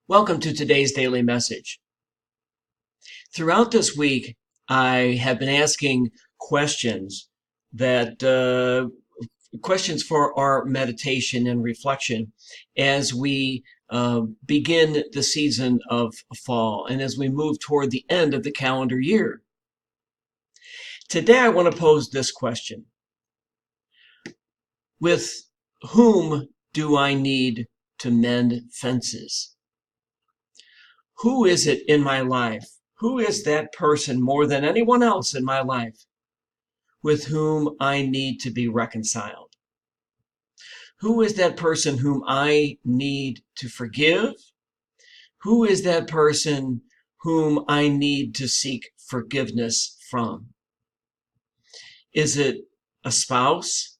Welcome to today's daily message. Throughout this week, I have been asking questions that questions for our meditation and reflection as we begin the season of fall and as we move toward the end of the calendar year. Today, I want to pose this question: with whom do I need to mend fences? Who is it in my life? Who is that person more than anyone else in my life with whom I need to be reconciled? Who is that person whom I need to forgive? Who is that person whom I need to seek forgiveness from? Is it a spouse?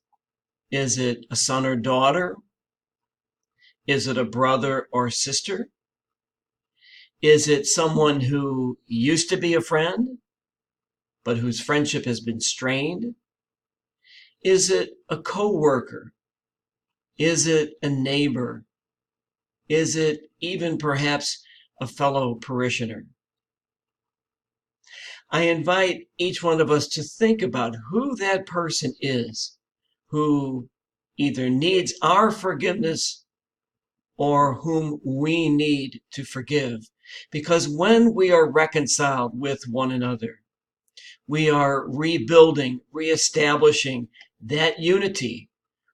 Is it a son or daughter? Is it a brother or sister? Is it someone who used to be a friend, but whose friendship has been strained? Is it a coworker? Is it a neighbor? Is it even perhaps a fellow parishioner? I invite each one of us to think about who that person is who either needs our forgiveness or whom we need to forgive. Because when we are reconciled with one another, we are rebuilding, reestablishing that unity,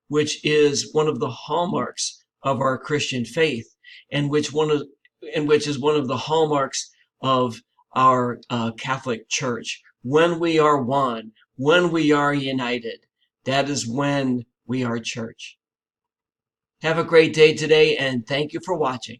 which is one of the hallmarks of our Christian faith, and which is one of the hallmarks of our Catholic Church. When we are one, when we are united, that is when we are church. Have a great day today, and thank you for watching.